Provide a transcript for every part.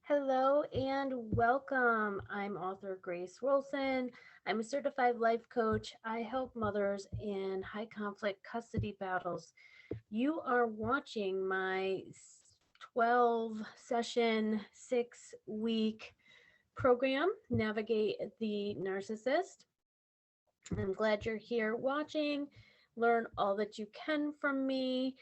Hello and welcome. I'm author Grace Wroldson. I'm a certified life coach. I help mothers in high conflict custody battles. You are watching my 12 session, 6 week program, Navigate the Narcissist. I'm glad you're here watching. Learn all that you can from me.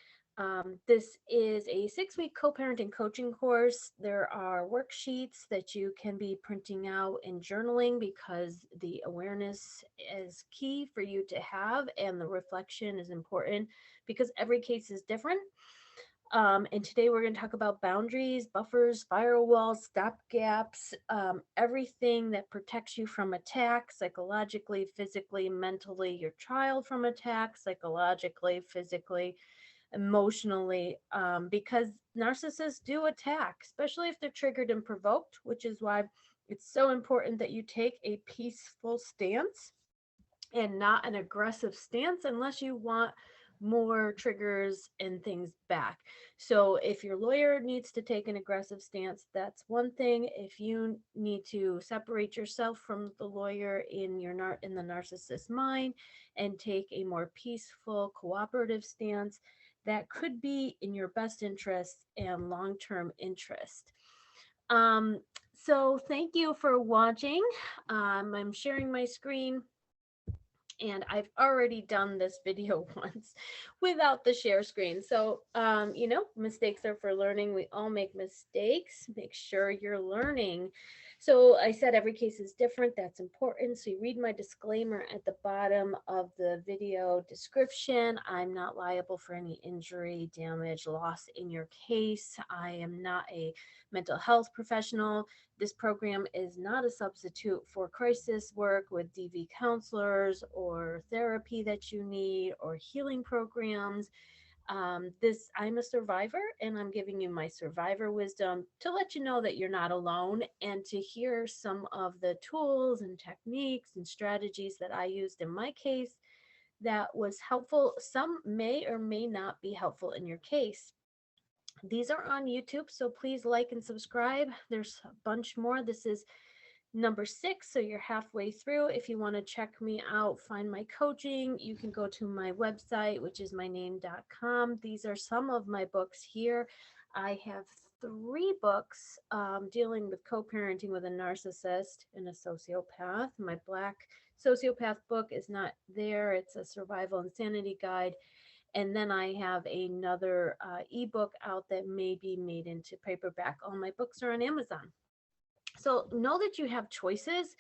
This is a 6 week co parenting coaching course. There are worksheets that you can be printing out and journaling because the awareness is key for you to have, and the reflection is important because every case is different. And today we're going to talk about boundaries, buffers, firewalls, stop gaps, everything that protects you from attack psychologically, physically, mentally, your child from attack psychologically, physically, emotionally, because narcissists do attack, especially if they're triggered and provoked, which is why it's so important that you take a peaceful stance and not an aggressive stance unless you want more triggers and things back. So if your lawyer needs to take an aggressive stance, that's one thing. If you need to separate yourself from the lawyer in the narcissist mind and take a more peaceful, cooperative stance, that could be in your best interest and long-term interest. Um, so thank you for watching. I'm sharing my screen, and I've already done this video once without the share screen. So, mistakes are for learning. We all make mistakes. Make sure you're learning. So I said every case is different. That's important. So you read my disclaimer at the bottom of the video description. I'm not liable for any injury, damage, loss in your case. I am not a mental health professional. This program is not a substitute for crisis work with DV counselors or therapy that you need or healing programs. I'm a survivor, and I'm giving you my survivor wisdom to let you know that you're not alone, and to hear some of the tools and techniques and strategies that I used in my case that was helpful. Some may or may not be helpful in your case. These are on YouTube, so please like and subscribe. There's a bunch more. This is number 6, so you're halfway through. If you want to check me out, find my coaching, you can go to my website, which is myname.com. These are some of my books here. I have 3 books dealing with co-parenting with a narcissist and a sociopath. My Black sociopath book is not there. It's a survival insanity guide. And then I have another ebook out that may be made into paperback. All my books are on Amazon. So know that you have choices.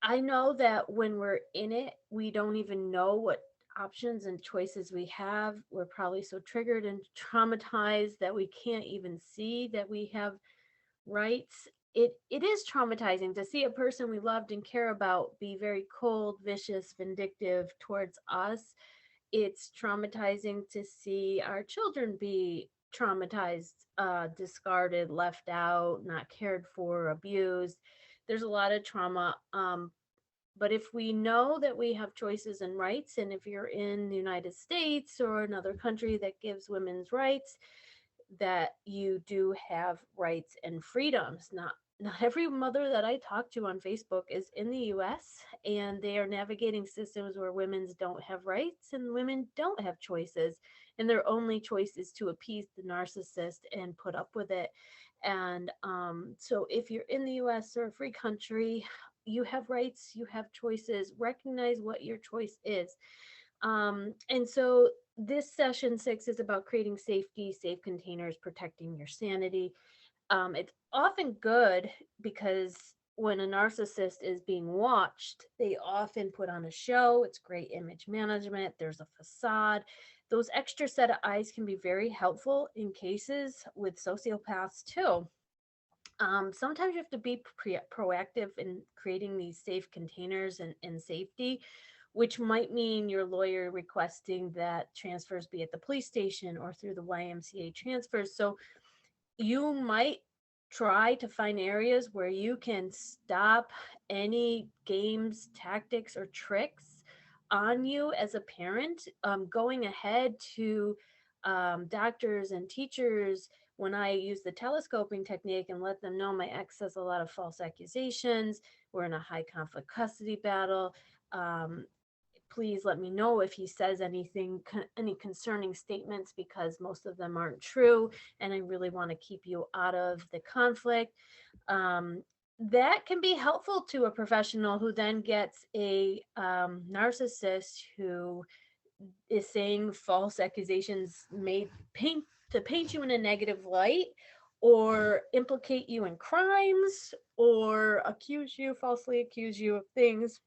I know that when we're in it, we don't even know what options and choices we have. We're probably so triggered and traumatized that we can't even see that we have rights. It is traumatizing to see a person we loved and care about be very cold, vicious, vindictive towards us. It's traumatizing to see our children be traumatized, discarded, left out, not cared for, abused. There's a lot of trauma. But if we know that we have choices and rights, and if you're in the United States or another country that gives women's rights, that you do have rights and freedoms. Not every mother that I talk to on Facebook is in the US, and they are navigating systems where women don't have rights and women don't have choices, and their only choice is to appease the narcissist and put up with it. And so if you're in the US or a free country, you have rights, you have choices. Recognize what your choice is. And so this session 6 is about creating safety, safe containers, protecting your sanity. It's often good because when a narcissist is being watched, they often put on a show. It's great image management. There's a facade. Those extra set of eyes can be very helpful in cases with sociopaths too. Sometimes you have to be proactive in creating these safe containers and safety, which might mean your lawyer requesting that transfers be at the police station or through the YMCA transfers. So you might try to find areas where you can stop any games, tactics, or tricks on you as a parent, going ahead to doctors and teachers when I use the telescoping technique and let them know my ex has a lot of false accusations, we're in a high conflict custody battle. Um, Please let me know if he says anything, any concerning statements, because most of them aren't true. And I really want to keep you out of the conflict. Um, that can be helpful to a professional who then gets a narcissist who is saying false accusations made paint you in a negative light, or implicate you in crimes, or falsely accuse you of things.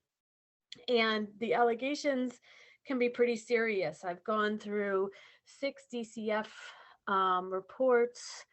And the allegations can be pretty serious. I've gone through 6 DCF reports,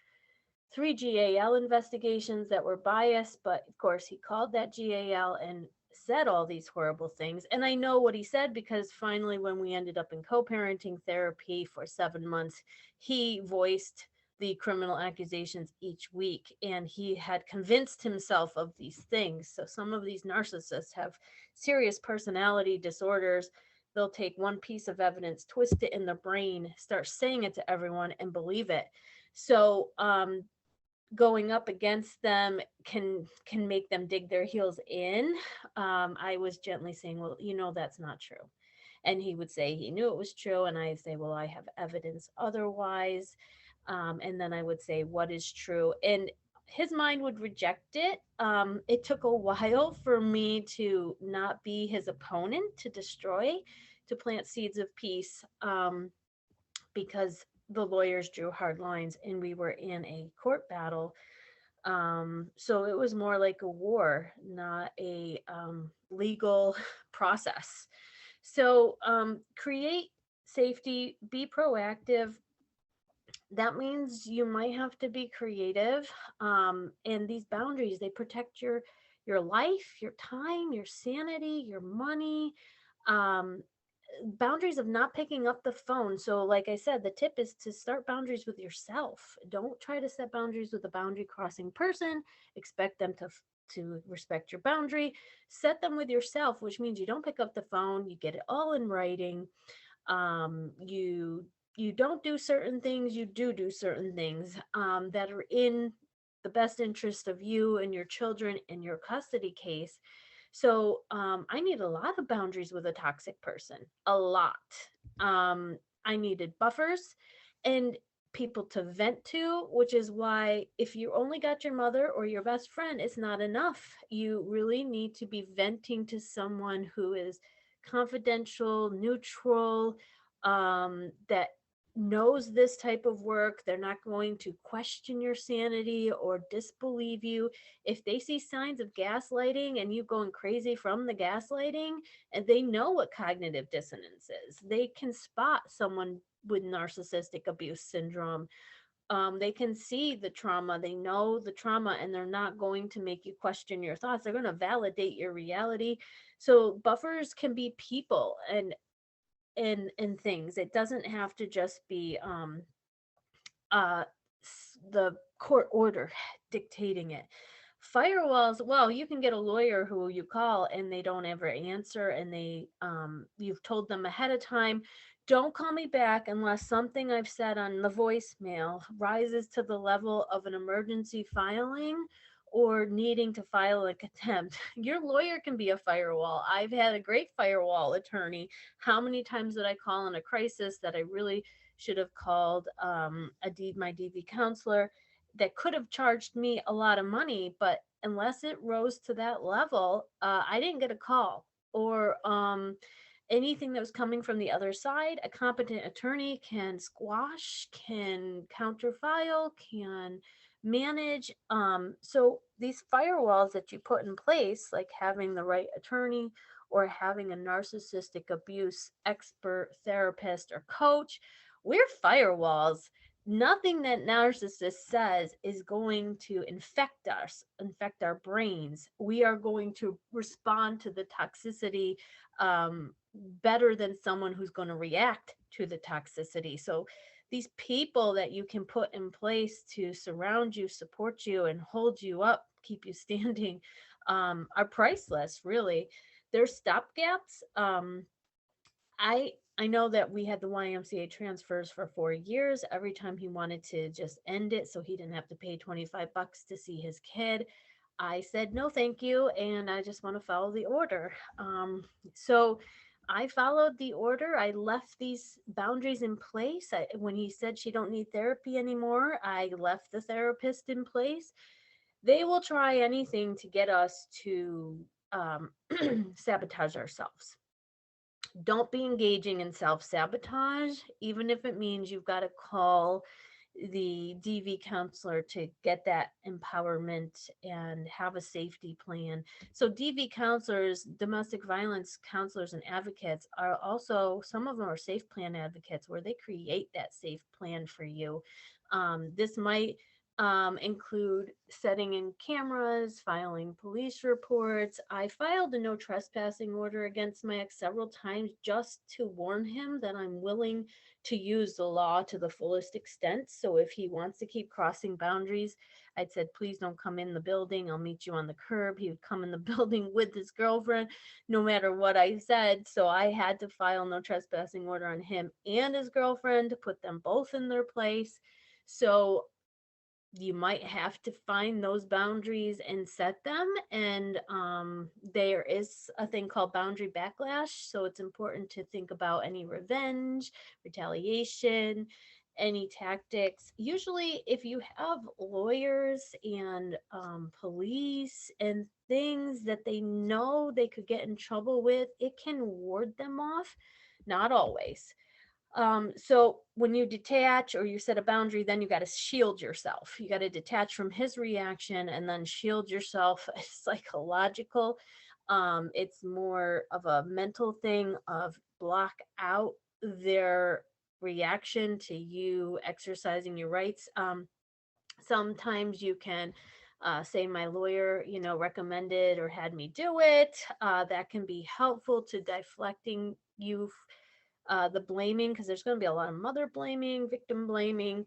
3 GAL investigations that were biased, but of course he called that GAL and said all these horrible things. And I know what he said because finally, when we ended up in co parenting therapy for 7 months, he voiced the criminal accusations each week, and he had convinced himself of these things. So some of these narcissists have serious personality disorders. They'll take one piece of evidence, twist it in the brain, start saying it to everyone, and believe it. So going up against them can make them dig their heels in. I was gently saying, well, that's not true. And he would say he knew it was true, and I'd say, well, I have evidence otherwise. And then I would say, what is true? And his mind would reject it. It took a while for me to not be his opponent, to destroy, to plant seeds of peace, because the lawyers drew hard lines and we were in a court battle. So it was more like a war, not a legal process. So create safety, be proactive. That means you might have to be creative. And these boundaries, they protect your life, your time, your sanity, your money. Um, Boundaries of not picking up the phone. So like I said, the tip is to start boundaries with yourself. Don't try to set boundaries with a boundary crossing person. Expect them to respect your boundary. Set them with yourself, which means you don't pick up the phone, you get it all in writing. You don't do certain things, you do certain things that are in the best interest of you and your children in your custody case. So I need a lot of boundaries with a toxic person, a lot. I needed buffers and people to vent to, which is why if you only got your mother or your best friend, it's not enough. You really need to be venting to someone who is confidential, neutral, that knows this type of work. They're not going to question your sanity or disbelieve you. If they see signs of gaslighting and you going crazy from the gaslighting, and they know what cognitive dissonance is, they can spot someone with narcissistic abuse syndrome. They can see the trauma, they know the trauma, and they're not going to make you question your thoughts. They're going to validate your reality. So buffers can be people and things. It doesn't have to just be uh the court order dictating it. Firewalls, well, you can get a lawyer who you call and they don't ever answer, and you've told them ahead of time, don't call me back unless something I've said on the voicemail rises to the level of an emergency filing or needing to file a contempt. Your lawyer can be a firewall. I've had a great firewall attorney. How many times did I call in a crisis that I really should have called my DV counselor, that could have charged me a lot of money, but unless it rose to that level, I didn't get a call. Or anything that was coming from the other side, a competent attorney can squash, can counterfile, can manage. So these firewalls that you put in place, like having the right attorney or having a narcissistic abuse expert, therapist, or coach, we're firewalls. Nothing that narcissist says is going to infect us, infect our brains. We are going to respond to the toxicity better than someone who's going to react to the toxicity. So these people that you can put in place to surround you, support you, and hold you up, keep you standing, are priceless, really. They're stopgaps. I I know that we had the YMCA transfers for 4 years. Every time he wanted to just end it so he didn't have to pay 25 bucks to see his kid, I said, no, thank you. And I just want to follow the order. So I followed the order. I left these boundaries in place. When he said she don't need therapy anymore, I left the therapist in place. They will try anything to get us to sabotage ourselves. Don't be engaging in self sabotage, even if it means you've got to call the DV counselor to get that empowerment and have a safety plan. So, DV counselors, domestic violence counselors, and advocates are also, some of them are safe plan advocates where they create that safe plan for you. This might include setting in cameras, filing police reports. I filed a no trespassing order against my ex several times just to warn him that I'm willing to use the law to the fullest extent. So if he wants to keep crossing boundaries, I'd said, please don't come in the building. I'll meet you on the curb. He would come in the building with his girlfriend, no matter what I said. So I had to file no trespassing order on him and his girlfriend to put them both in their place. So you might have to find those boundaries and set them. And there is a thing called boundary backlash. So it's important to think about any revenge, retaliation, any tactics. Usually, if you have lawyers and police and things that they know they could get in trouble with, it can ward them off. Not always. So when you detach or you set a boundary, then you got to shield yourself. You got to detach from his reaction and then shield yourself. It's psychological. It's more of a mental thing of block out their reaction to you exercising your rights. Sometimes you can say my lawyer, recommended or had me do it. That can be helpful to deflecting you the blaming, because there's going to be a lot of mother blaming, victim blaming.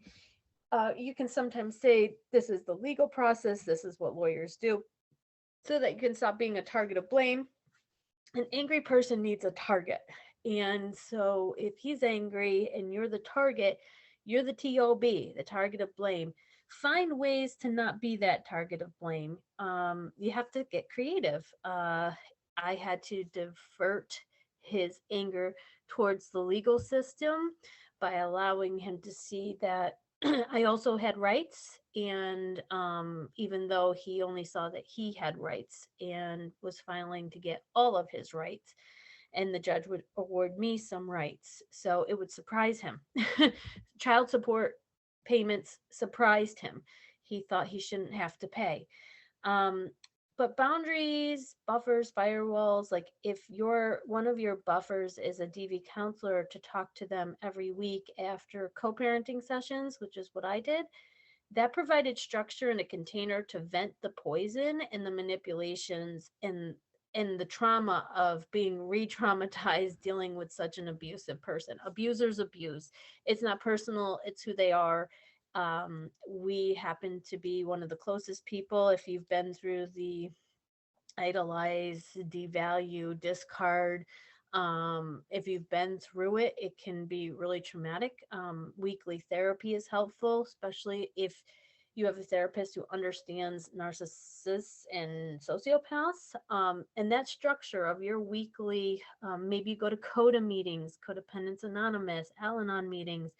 You can sometimes say, this is the legal process, this is what lawyers do, so that you can stop being a target of blame. An angry person needs a target. And so if he's angry and you're the target, you're the TOB, the target of blame. Find ways to not be that target of blame. You have to get creative. I had to divert his anger towards the legal system by allowing him to see that I also had rights. And even though he only saw that he had rights and was filing to get all of his rights, and the judge would award me some rights. So it would surprise him. Child support payments surprised him. He thought he shouldn't have to pay. Um, but boundaries, buffers, firewalls, like if one of your buffers is a DV counselor, to talk to them every week after co-parenting sessions, which is what I did, that provided structure and a container to vent the poison and the manipulations and the trauma of being re-traumatized dealing with such an abusive person. Abusers abuse. It's not personal, it's who they are. We happen to be one of the closest people. If you've been through the idolize, devalue, discard, if you've been through it, it can be really traumatic. Weekly therapy is helpful, especially if you have a therapist who understands narcissists and sociopaths. And that structure of your weekly, maybe you go to CODA meetings, Codependence Anonymous, Al-Anon meetings,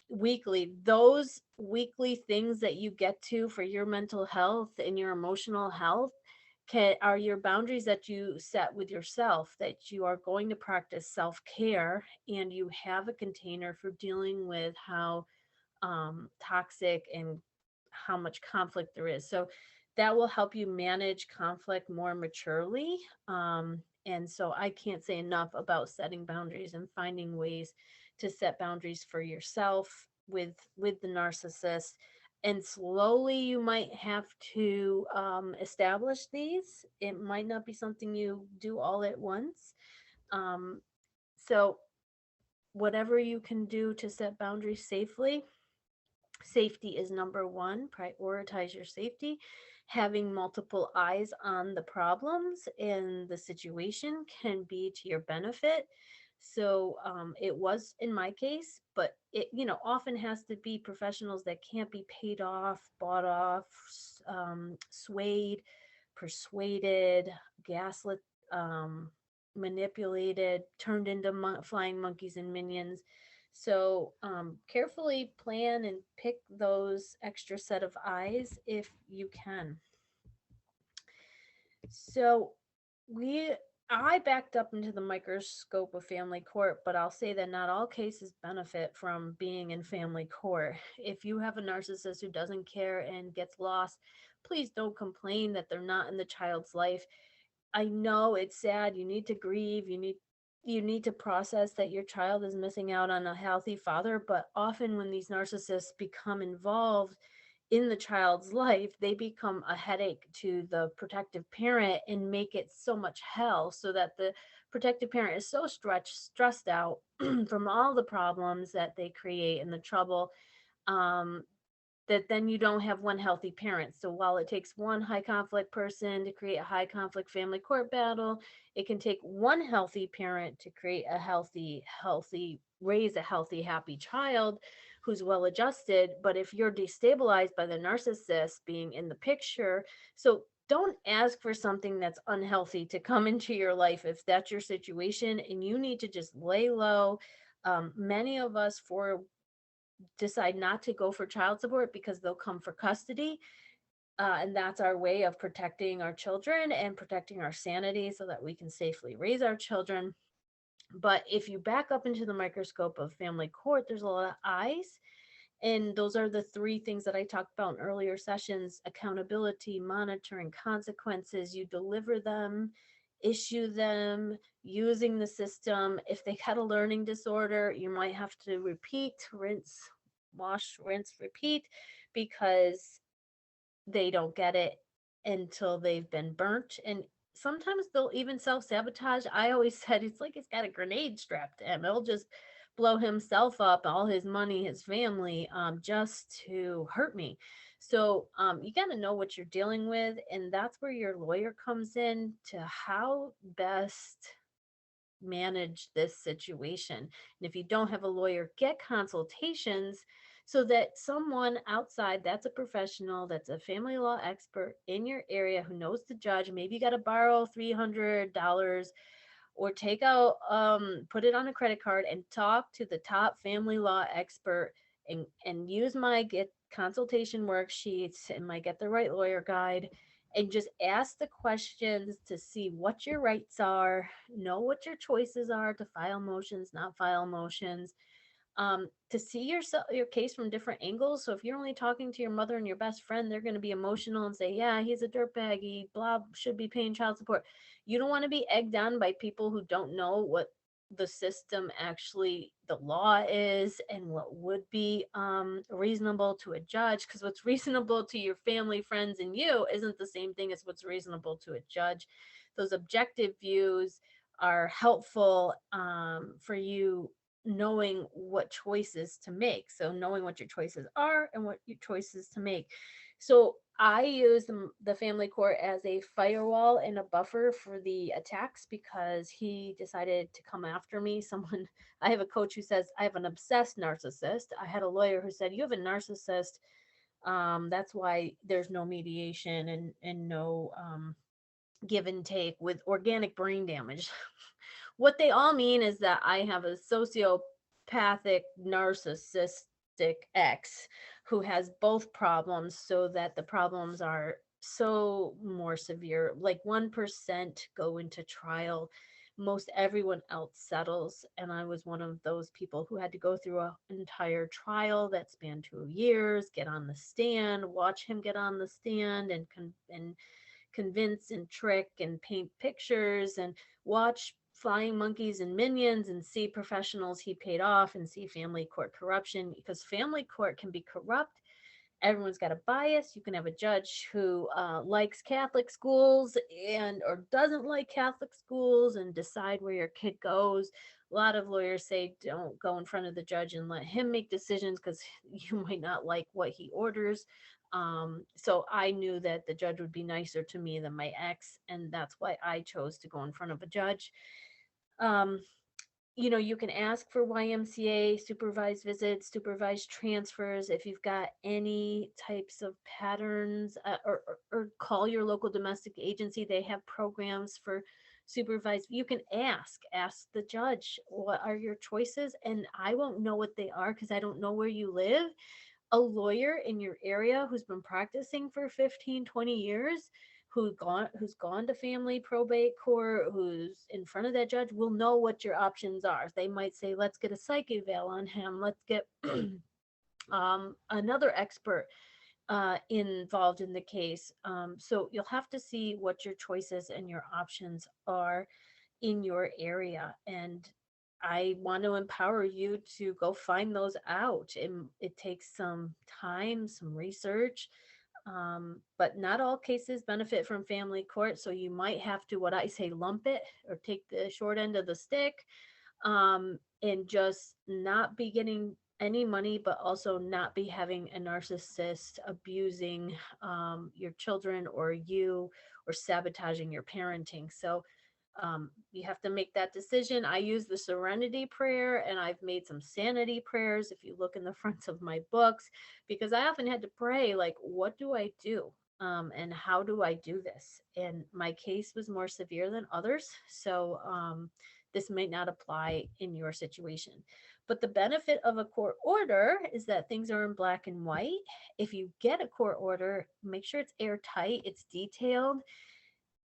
weekly. Those weekly things that you get to for your mental health and your emotional health are your boundaries that you set with yourself, that you are going to practice self-care, and you have a container for dealing with how toxic and how much conflict there is. So that will help you manage conflict more maturely. And so I can't say enough about setting boundaries and finding ways to set boundaries for yourself with the narcissist. And slowly you might have to establish these. It might not be something you do all at once. So whatever you can do to set boundaries safely, safety is number one. Prioritize your safety. Having multiple eyes on the problems and the situation can be to your benefit. So it was in my case, but it, often has to be professionals that can't be paid off, bought off, swayed, persuaded, gaslit, um, manipulated, turned into flying monkeys and minions. So carefully plan and pick those extra set of eyes if you can. So we I backed up into the microscope of family court, but I'll say that not all cases benefit from being in family court. If you have a narcissist who doesn't care and gets lost, please don't complain that they're not in the child's life. I know it's sad. You need to grieve. You need to process that your child is missing out on a healthy father, but often when these narcissists become involved in the child's life, they become a headache to the protective parent and make it so much hell, so that the protective parent is so stressed out from all the problems that they create and the trouble, um, that then you don't have one healthy parent. So while it takes one high conflict person to create a high conflict family court battle, it can take one healthy parent to create a raise a healthy, happy child who's well adjusted. But if you're destabilized by the narcissist being in the picture, so don't ask for something that's unhealthy to come into your life if that's your situation, and you need to just lay low. Many of us, for decide not to go for child support because they'll come for custody. And that's our way of protecting our children and protecting our sanity so that we can safely raise our children. But if you back up into the microscope of family court, there's a lot of eyes. And those are the three things that I talked about in earlier sessions: accountability, monitoring, consequences. You deliver them, issue them, using the system. If they had a learning disorder, you might have to repeat, rinse, wash, rinse, repeat, because they don't get it until they've been burnt. And sometimes they'll even self-sabotage. I always said it's like he's got a grenade strapped to him. He'll just blow himself up, all his money, his family, just to hurt me. So you got to know what you're dealing with, and that's where your lawyer comes in to how best manage this situation. And if you don't have a lawyer, get consultations so that someone outside that's a professional, that's a family law expert in your area who knows the judge. Maybe you got to borrow $300 or take out, put it on a credit card and talk to the top family law expert, and use my get consultation worksheets and my get the right lawyer guide, and just ask the questions to see what your rights are, know what your choices are to file motions, not file motions, to see your case from different angles. So if you're only talking to your mother and your best friend, they're going to be emotional and say, "Yeah, he's a dirtbag. He blah should be paying child support." You don't want to be egged on by people who don't know what the system actually, the law is, and what would be reasonable to a judge, because what's reasonable to your family, friends, and you isn't the same thing as what's reasonable to a judge. Those objective views are helpful for you knowing what choices to make. So knowing what your choices are and what your choices to make. So I use the family court as a firewall and a buffer for the attacks, because he decided to come after me. I have a coach who says I have an obsessed narcissist. I had a lawyer who said, "You have a narcissist. That's why there's no mediation and no give and take with organic brain damage." What they all mean is that I have a sociopathic narcissistic ex who has both problems, so that the problems are so more severe. Like 1% go into trial. Most everyone else settles. And I was one of those people who had to go through an entire trial that spanned 2 years, get on the stand, watch him get on the stand, and convince and trick and paint pictures, and watch flying monkeys and minions, and see professionals he paid off, and see family court corruption, because family court can be corrupt. Everyone's got a bias. You can have a judge who likes Catholic schools and or doesn't like Catholic schools, and decide where your kid goes. A lot of lawyers say don't go in front of the judge and let him make decisions, because you might not like what he orders. So I knew that the judge would be nicer to me than my ex, and that's why I chose to go in front of a judge. Um, You can ask for YMCA supervised visits, supervised transfers if you've got any types of patterns, or call your local domestic agency. They have programs for supervised. You can ask the judge, what are your choices? And I won't know what they are because I don't know where you live. A lawyer in your area who's been practicing for 15, 20 years, who's gone to family probate court, who's in front of that judge, will know what your options are. They might say, let's get a psych eval on him, let's get another expert involved in the case. So you'll have to see what your choices and your options are in your area. And I want to empower you to go find those out. It takes some time, some research, but not all cases benefit from family court. So you might have to, what I say, lump it or take the short end of the stick, and just not be getting any money, but also not be having a narcissist abusing your children or you, or sabotaging your parenting. So you have to make that decision. I use the serenity prayer, and I've made some sanity prayers if you look in the fronts of my books, because I often had to pray, like, what do I do? And how do I do this? And my case was more severe than others. So this might not apply in your situation. But the benefit of a court order is that things are in black and white. If you get a court order, make sure it's airtight, it's detailed.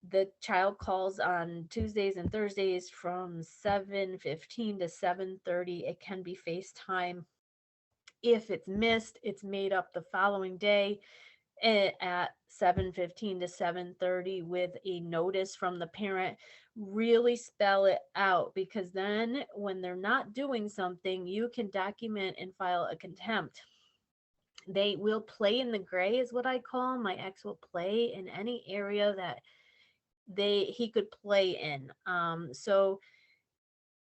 The child calls on Tuesdays and Thursdays from 7:15 to 7:30. It can be FaceTime. If it's missed, it's made up the following day at 7:15 to 7:30 with a notice from the parent. Really spell it out, because then when they're not doing something, you can document and file a contempt. They will play in the gray, is what I call. My ex will play in any area that he could play in. So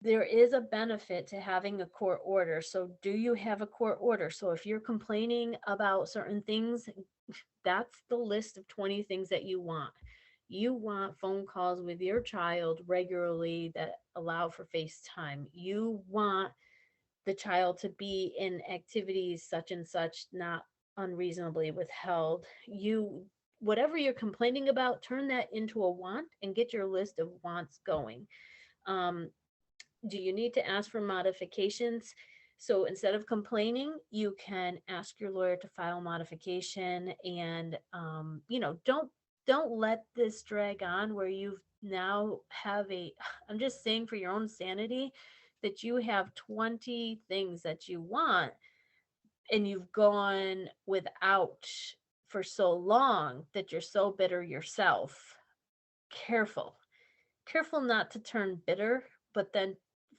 there is a benefit to having a court order. So do you have a court order? So if you're complaining about certain things, that's the list of 20 things that you want. You want phone calls with your child regularly that allow for FaceTime. You want the child to be in activities such and such, not unreasonably withheld. Whatever you're complaining about, turn that into a want and get your list of wants going. Um, do you need to ask for modifications? So instead of complaining, you can ask your lawyer to file modification, and don't let this drag on where you now have I'm just saying, for your own sanity, that you have 20 things that you want and you've gone without for so long that you're so bitter yourself. Careful not to turn bitter, but then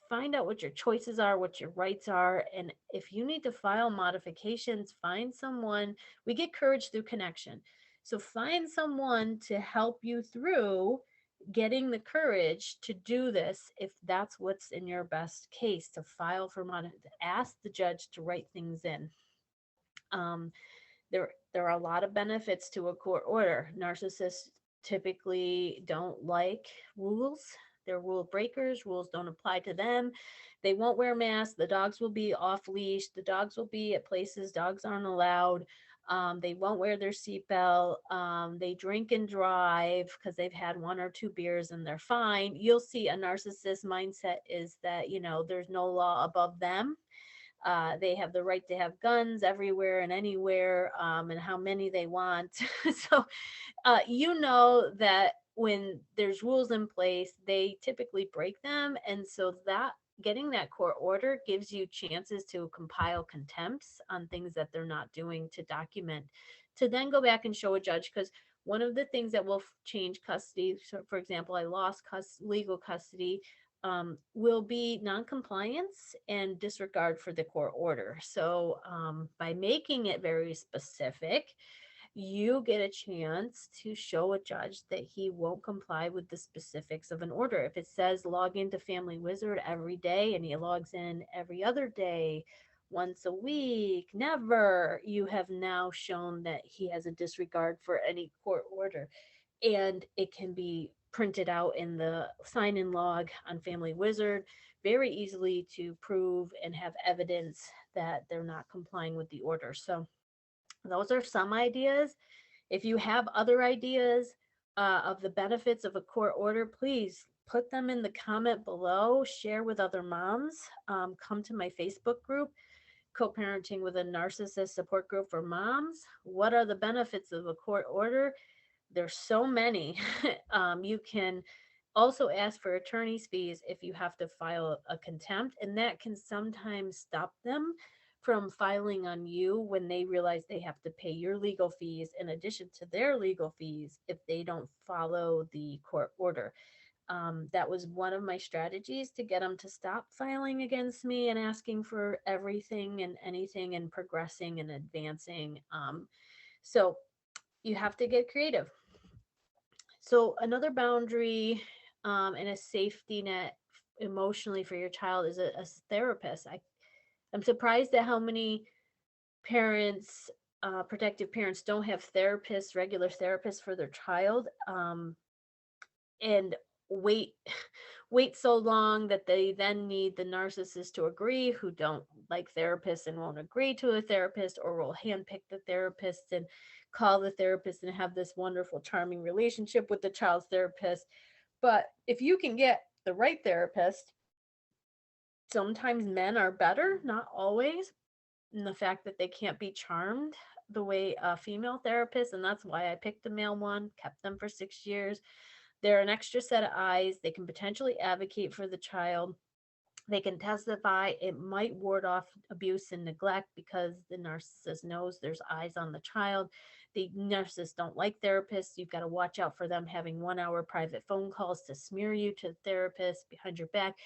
find out what your choices are, what your rights are. And if you need to file modifications, find someone. We get courage through connection. So find someone to help you through getting the courage to do this, if that's what's in your best case, to file for ask the judge to write things in. um, there are a lot of benefits to a court order. Narcissists typically don't like rules. They're rule breakers. Rules don't apply to them. They won't wear masks. The dogs will be off leash. The dogs will be at places dogs aren't allowed. They won't wear their seatbelt. They drink and drive because they've had one or two beers and they're fine. You'll see a narcissist mindset is that, there's no law above them. They have the right to have guns everywhere and anywhere, and how many they want. So, that when there's rules in place, they typically break them. And so that getting that court order gives you chances to compile contempts on things that they're not doing, to document, to then go back and show a judge. Because one of the things that will change custody, so for example, I lost legal custody, will be noncompliance and disregard for the court order. So by making it very specific, you get a chance to show a judge that he won't comply with the specifics of an order. If it says log into Family Wizard every day and he logs in every other day, once a week, never, you have now shown that he has a disregard for any court order. and it can be printed out in the sign-in log on Family Wizard very easily to prove and have evidence that they're not complying with the order. So those are some ideas. If you have other ideas of the benefits of a court order, please put them in the comment below, share with other moms, come to my Facebook group, Co-Parenting with a Narcissist Support Group for Moms. What are the benefits of a court order? There's so many. You can also ask for attorney's fees if you have to file a contempt, and that can sometimes stop them from filing on you when they realize they have to pay your legal fees in addition to their legal fees if they don't follow the court order. That was one of my strategies to get them to stop filing against me and asking for everything and anything and progressing and advancing. So you have to get creative. So another boundary and a safety net emotionally for your child is a therapist. I'm surprised at how many parents, protective parents, don't have therapists, regular therapists for their child, and wait wait so long that they then need the narcissist to agree, who don't like therapists and won't agree to a therapist, or will handpick the therapist and call the therapist and have this wonderful charming relationship with the child's therapist. But if you can get the right therapist, sometimes men are better, not always, in the fact that they can't be charmed the way a female therapist, and that's why I picked a male one, kept them for 6 years. They're an extra set of eyes. They can potentially advocate for the child. They can testify. It might ward off abuse and neglect because the narcissist knows there's eyes on the child. The narcissists don't like therapists. You've got to watch out for them having 1 hour private phone calls to smear you to the therapist behind your back.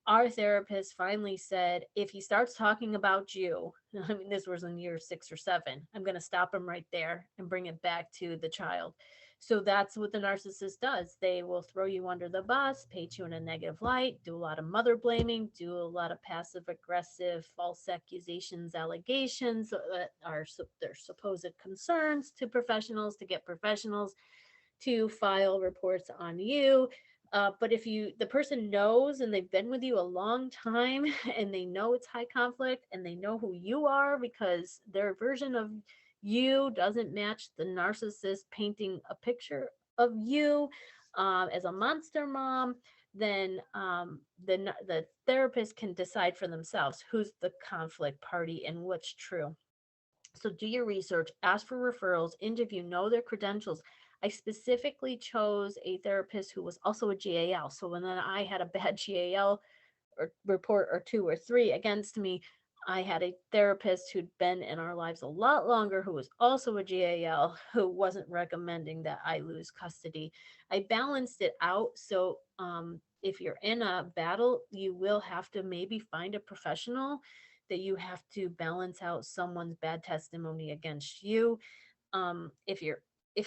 Our therapist finally said, if he starts talking about you, I mean, this was in year 6 or 7, I'm going to stop him right there and bring it back to the child. So that's what the narcissist does. They will throw you under the bus, paint you in a negative light, do a lot of mother blaming, do a lot of passive aggressive false accusations, allegations that are their supposed concerns to professionals, to get professionals to file reports on you. But if the person knows and they've been with you a long time and they know it's high conflict and they know who you are because their version of you doesn't match the narcissist painting a picture of you as a monster mom, then the therapist can decide for themselves who's the conflict party and what's true. So do your research, ask for referrals, interview, know their credentials. I specifically chose a therapist who was also a GAL. So when I had a bad GAL or report or 2 or 3 against me, I had a therapist who'd been in our lives a lot longer, who was also a GAL, who wasn't recommending that I lose custody. I balanced it out. So if you're in a battle, you will have to maybe find a professional, that you have to balance out someone's bad testimony against you. If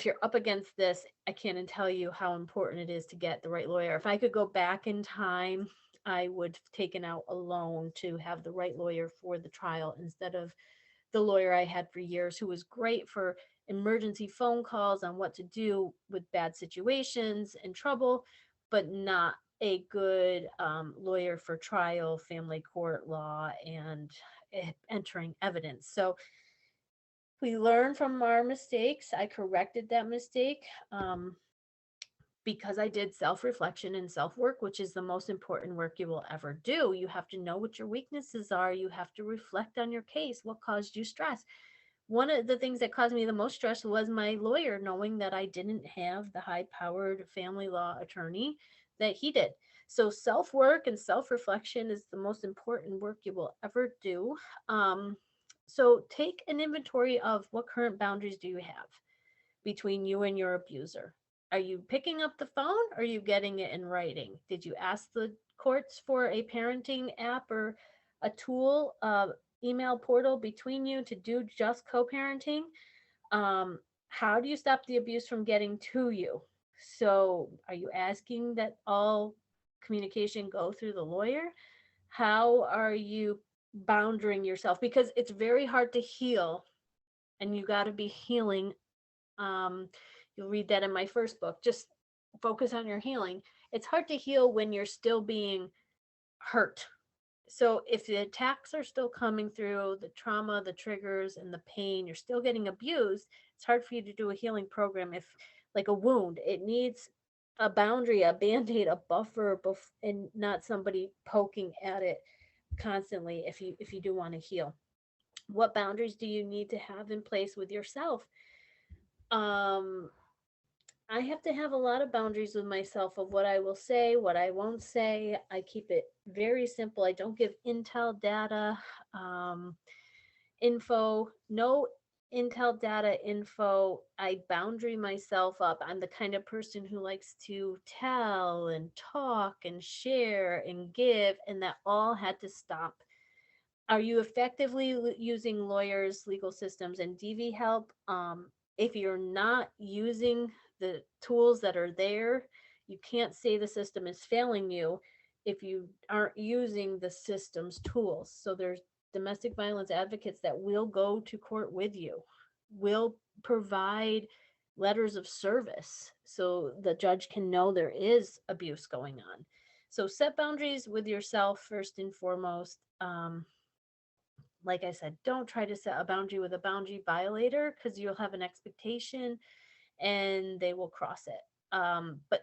you're up against this, I can't tell you how important it is to get the right lawyer. If I could go back in time, I would have taken out a loan to have the right lawyer for the trial instead of the lawyer I had for years, who was great for emergency phone calls on what to do with bad situations and trouble, but not a good lawyer for trial, family court law, and entering evidence. So we learn from our mistakes. I corrected that mistake. Because I did self-reflection and self-work, which is the most important work you will ever do. You have to know what your weaknesses are. You have to reflect on your case. What caused you stress? One of the things that caused me the most stress was my lawyer knowing that I didn't have the high-powered family law attorney that he did. So self-work and self-reflection is the most important work you will ever do. So take an inventory of what current boundaries do you have between you and your abuser. Are you picking up the phone? Or are you getting it in writing? Did you ask the courts for a parenting app or a tool, email portal between you to do just co-parenting? How do you stop the abuse from getting to you? So are you asking that all communication go through the lawyer? How are you boundaring yourself? Because it's very hard to heal, and you got to be healing You'll read that in my first book. Just focus on your healing. It's hard to heal when you're still being hurt. So if the attacks are still coming through, the trauma, the triggers, and the pain, you're still getting abused, it's hard for you to do a healing program. If, like a wound, it needs a boundary, a band-aid, a buffer, and not somebody poking at it constantly if you do want to heal. What boundaries do you need to have in place with yourself? Um, I have to have a lot of boundaries with myself of what I will say, what I won't say. I keep it very simple. I don't give intel data, um, info, no intel data info. I boundary myself up. I'm the kind of person who likes to tell and talk and share and give, and that all had to stop. Are you effectively using lawyers, legal systems, and DV help? If you're not using the tools that are there, you can't say the system is failing you if you aren't using the system's tools. So there's domestic violence advocates that will go to court with you, will provide letters of service so the judge can know there is abuse going on. So set boundaries with yourself first and foremost. Like I said, don't try to set a boundary with a boundary violator, because you'll have an expectation and they will cross it. But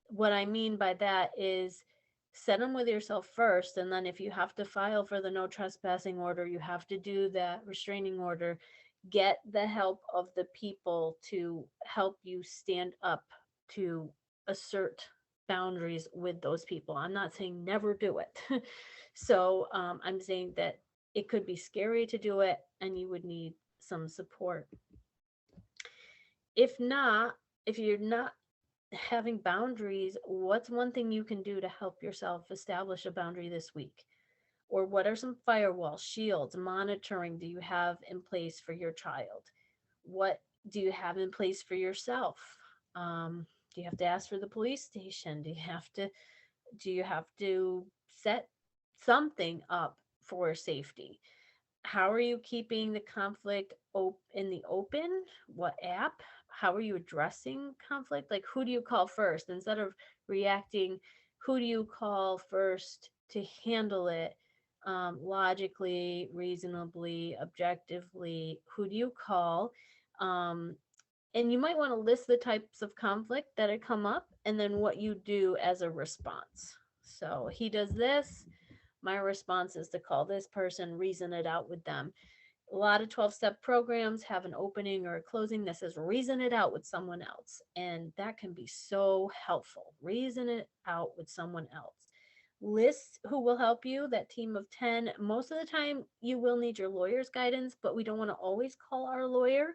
what I mean by that is set them with yourself first. And then if you have to file for the no trespassing order, you have to do that restraining order, get the help of the people to help you stand up to assert boundaries with those people. I'm not saying never do it. So I'm saying that it could be scary to do it and you would need some support. If not, if you're not having boundaries, what's one thing you can do to help yourself establish a boundary this week? Or what are some firewalls, shields, monitoring do you have in place for your child? What do you have in place for yourself? Do you have to ask for the police station? Do you have to set something up for safety? How are you keeping the conflict in the open? What app? How are you addressing conflict? Like, who do you call first? Instead of reacting, who do you call first to handle it logically, reasonably, objectively? Who do you call? Um, and you might want to list the types of conflict that had come up and then what you do as a response. So he does this, my response is to call this person, reason it out with them. A lot of 12-step programs have an opening or a closing that says reason it out with someone else. And that can be so helpful. Reason it out with someone else. List who will help you, that team of 10. Most of the time, you will need your lawyer's guidance, but we don't want to always call our lawyer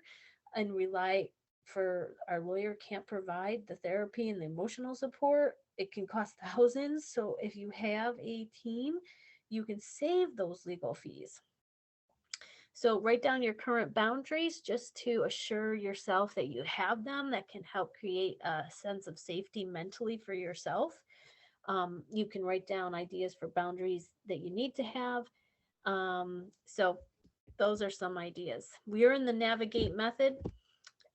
and rely for our lawyer can't provide the therapy and the emotional support. It can cost thousands. So if you have a team, you can save those legal fees. So write down your current boundaries just to assure yourself that you have them. That can help create a sense of safety mentally for yourself. You can write down ideas for boundaries that you need to have. So those are some ideas. We are in the navigate method.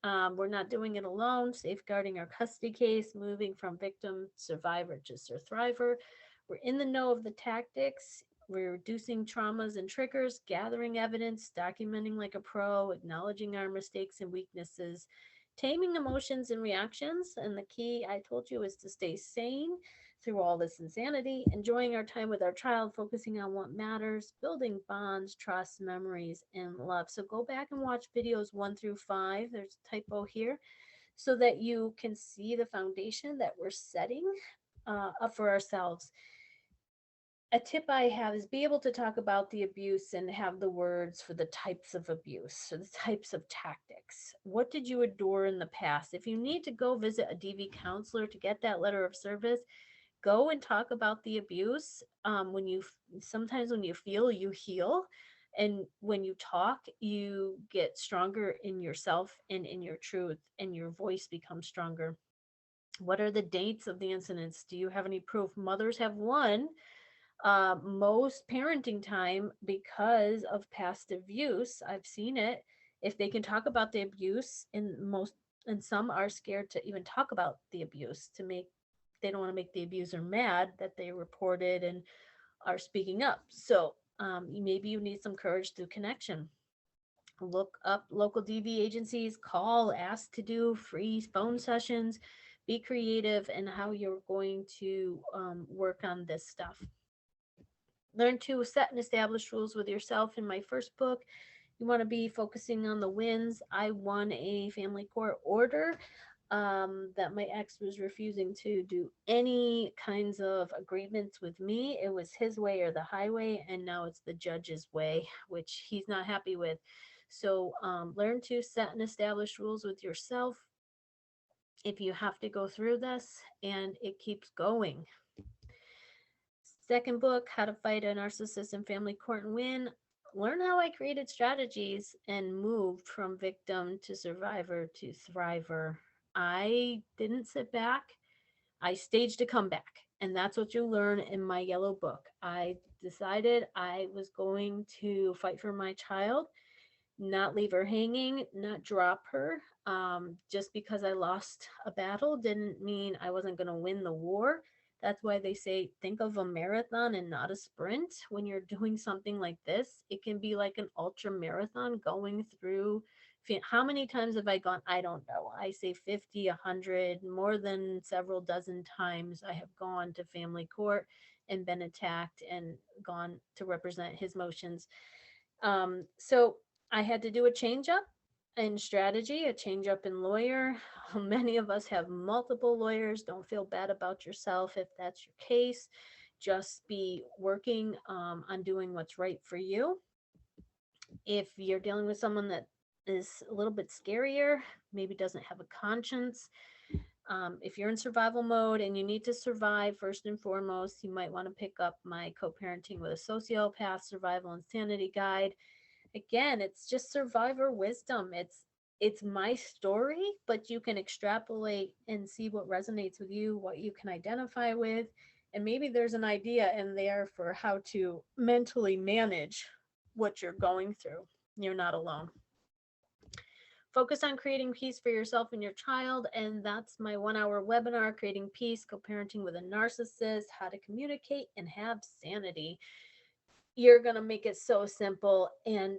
We're not doing it alone, safeguarding our custody case, moving from victim, survivor to thriver. We're in the know of the tactics. We're reducing traumas and triggers, gathering evidence, documenting like a pro, acknowledging our mistakes and weaknesses, taming emotions and reactions. And the key, I told you, is to stay sane through all this insanity, enjoying our time with our child, focusing on what matters, building bonds, trust, memories, and love. So go back and watch videos 1 through 5. There's a typo here, so that you can see the foundation that we're setting up for ourselves. A tip I have is be able to talk about the abuse and have the words for the types of abuse, so the types of tactics. What did you adore in the past? If you need to go visit a DV counselor to get that letter of service, go and talk about the abuse. Sometimes when you feel, you heal. And when you talk, you get stronger in yourself and in your truth, and your voice becomes stronger. What are the dates of the incidents? Do you have any proof? Mothers have one. Most parenting time because of past abuse. I've seen it. If they can talk about the abuse And some are scared to even talk about the abuse they don't want to make the abuser mad that they reported and are speaking up. So maybe you need some courage through connection. Look up local DV agencies, call, ask to do free phone sessions, be creative in how you're going to work on this stuff. Learn to set and establish rules with yourself. In my first book, you want to be focusing on the wins. I won a family court order that my ex was refusing to do any kinds of agreements with me. It was his way or the highway, and now it's the judge's way, which he's not happy with. So learn to set and establish rules with yourself if you have to go through this, and it keeps going. Second book, How to Fight a Narcissist in Family Court and Win. Learn how I created strategies and moved from victim to survivor to thriver. I didn't sit back. I staged a comeback. And that's what you learn in my yellow book. I decided I was going to fight for my child, not leave her hanging, not drop her. Just because I lost a battle didn't mean I wasn't going to win the war. That's why they say think of a marathon and not a sprint. When you're doing something like this, it can be like an ultra marathon going through. How many times have I gone? I don't know. I say 50, 100, more than several dozen times I have gone to family court and been attacked and gone to represent his motions. So I had to do a change up in strategy, a change up in lawyer. Many of us have multiple lawyers. Don't feel bad about yourself if that's your case. Just be working on doing what's right for you. If you're dealing with someone that is a little bit scarier, maybe doesn't have a conscience, if you're in survival mode and you need to survive first and foremost, you might want to pick up my co-parenting with a sociopath survival insanity guide. Again, it's just survivor wisdom. It's my story, but you can extrapolate and see what resonates with you, what you can identify with, and maybe there's an idea in there for how to mentally manage what you're going through. You're not alone. Focus on creating peace for yourself and your child, and that's my 1 hour webinar, Creating Peace, Co-Parenting with a Narcissist, How to Communicate and Have Sanity. You're going to make it so simple and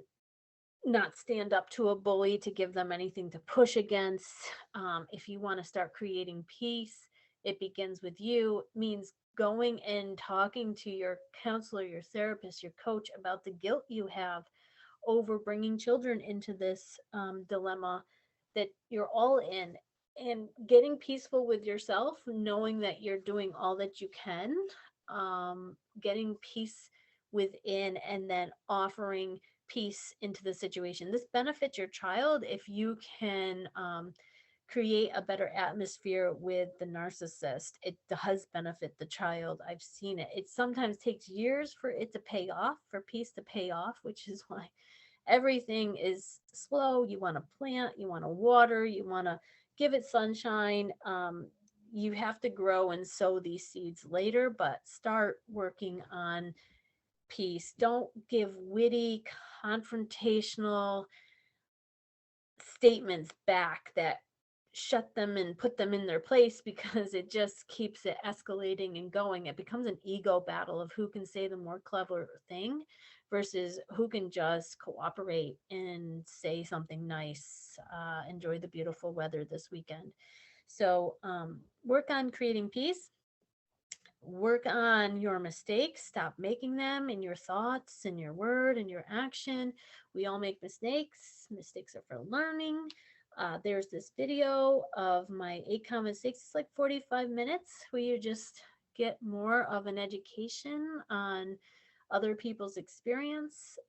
not stand up to a bully to give them anything to push against. If you want to start creating peace, it begins with you. It means going and talking to your counselor, your therapist, your coach about the guilt you have over bringing children into this dilemma that you're all in, and getting peaceful with yourself, knowing that you're doing all that you can, getting peace within, and then offering peace into the situation. This benefits your child if you can create a better atmosphere with the narcissist. It does benefit the child. I've seen it. It sometimes takes years for it to pay off, for peace to pay off, which is why everything is slow. You want to plant, you want to water, you want to give it sunshine. You have to grow and sow these seeds later, but start working on peace. Don't give witty, confrontational statements back that shut them and put them in their place, because it just keeps it escalating and going. It becomes an ego battle of who can say the more clever thing versus who can just cooperate and say something nice. Enjoy the beautiful weather this weekend. So work on creating peace. Work on your mistakes. Stop making them in your thoughts and your word and your action. We all make mistakes. Mistakes are for learning. There's this video of my 8 common mistakes. It's like 45 minutes where you just get more of an education on other people's experience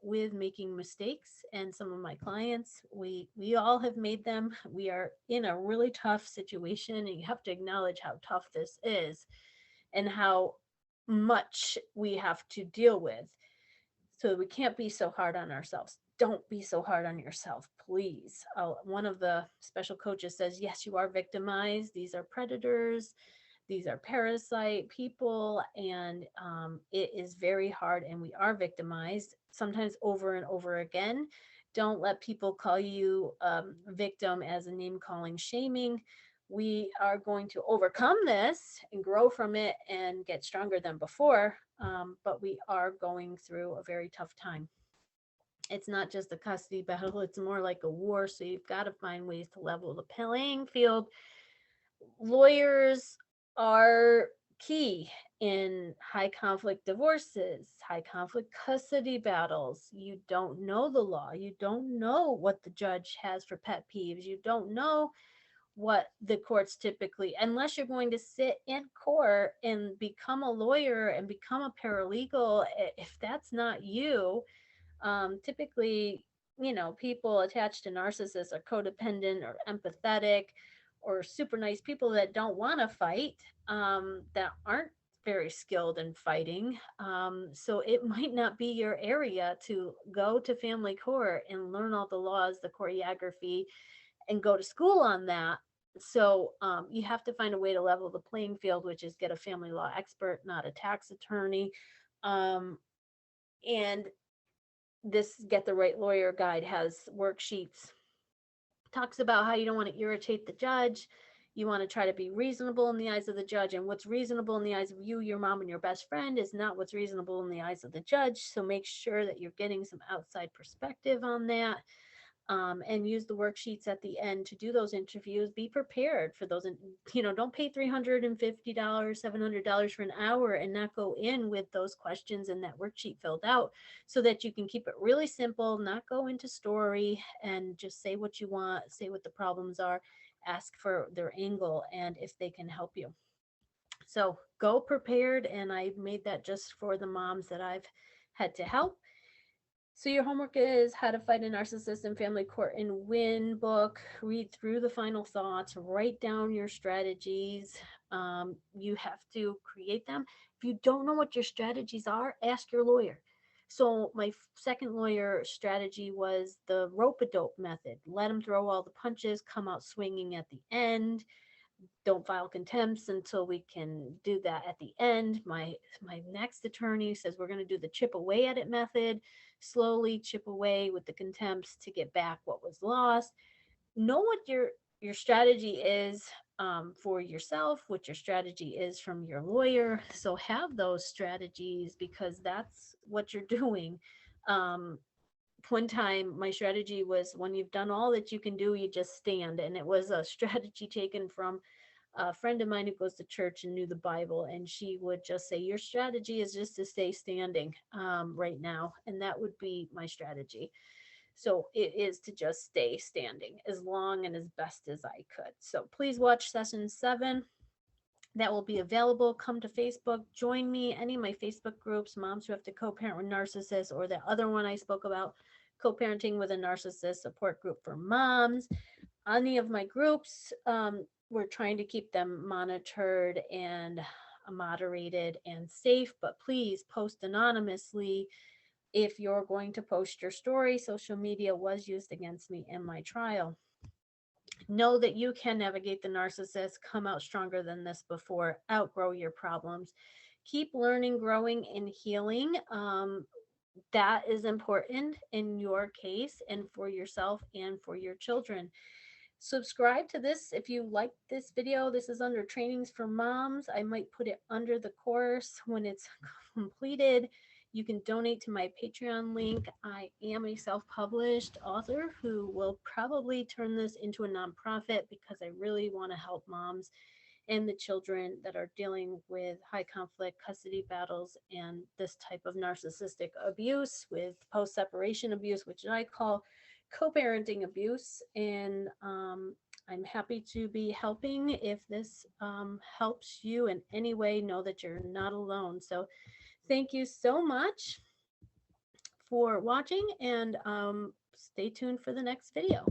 with making mistakes. And some of my clients, we all have made them. We are in a really tough situation, and you have to acknowledge how tough this is and how much we have to deal with. So we can't be so hard on ourselves. Don't be so hard on yourself, please. One of the special coaches says, yes, you are victimized. These are predators. These are parasite people. And it is very hard, and we are victimized, sometimes over and over again. Don't let people call you victim as a name calling shaming. We are going to overcome this and grow from it and get stronger than before. But we are going through a very tough time. It's not just a custody battle, it's more like a war. So you've got to find ways to level the playing field. Lawyers are key in high conflict divorces, high conflict custody battles. You don't know the law. You don't know what the judge has for pet peeves. You don't know what the courts typically, unless you're going to sit in court and become a lawyer and become a paralegal. If that's not you, typically, people attached to narcissists are codependent or empathetic or super nice people that don't want to fight, that aren't very skilled in fighting. So it might not be your area to go to family court and learn all the laws, the choreography, and go to school on that. So you have to find a way to level the playing field, which is get a family law expert, not a tax attorney. And this Get the Right Lawyer guide has worksheets, talks about how you don't want to irritate the judge. You want to try to be reasonable in the eyes of the judge, and what's reasonable in the eyes of you, your mom, and your best friend is not what's reasonable in the eyes of the judge. So make sure that you're getting some outside perspective on that. And use the worksheets at the end to do those interviews. Be prepared for those. Don't pay $350, $700 for an hour and not go in with those questions and that worksheet filled out, so that you can keep it really simple, not go into story, and just say what you want, say what the problems are, ask for their angle, and if they can help you. So go prepared. And I made that just for the moms that I've had to help. So your homework is How to Fight a Narcissist in Family Court and Win book. Read through the final thoughts, write down your strategies. You have to create them. If you don't know what your strategies are, ask your lawyer. So my second lawyer strategy was the rope-a-dope method. Let them throw all the punches, come out swinging at the end. Don't file contempts until we can do that at the end. My next attorney says we're going to do the chip away at it method. Slowly chip away with the contempts to get back what was lost. Know what your strategy is, for yourself, what your strategy is from your lawyer. So have those strategies, because that's what you're doing. One time my strategy was, when you've done all that you can do, you just stand. And it was a strategy taken from a friend of mine who goes to church and knew the Bible, and she would just say, your strategy is just to stay standing right now. And that would be my strategy. So it is to just stay standing as long and as best as I could. So please watch session 7. That will be available. Come to Facebook, join me, any of my Facebook groups, Moms Who Have to Co-Parent with Narcissists, or the other one I spoke about, Co-Parenting with a Narcissist Support Group for Moms. Any of my groups, we're trying to keep them monitored and moderated and safe, but please post anonymously if you're going to post your story. Social media was used against me in my trial. Know that you can navigate the narcissist, come out stronger than this before, outgrow your problems. Keep learning, growing, and healing. That is important in your case and for yourself and for your children. Subscribe to this if you like this video. This is under trainings for moms. I might put it under the course when it's completed. You can donate to my Patreon link. I am a self-published author who will probably turn this into a nonprofit, because I really want to help moms and the children that are dealing with high conflict custody battles and this type of narcissistic abuse, with post-separation abuse, which I call co-parenting abuse. And I'm happy to be helping. If this helps you in any way, know that you're not alone. So thank you so much for watching, and stay tuned for the next video.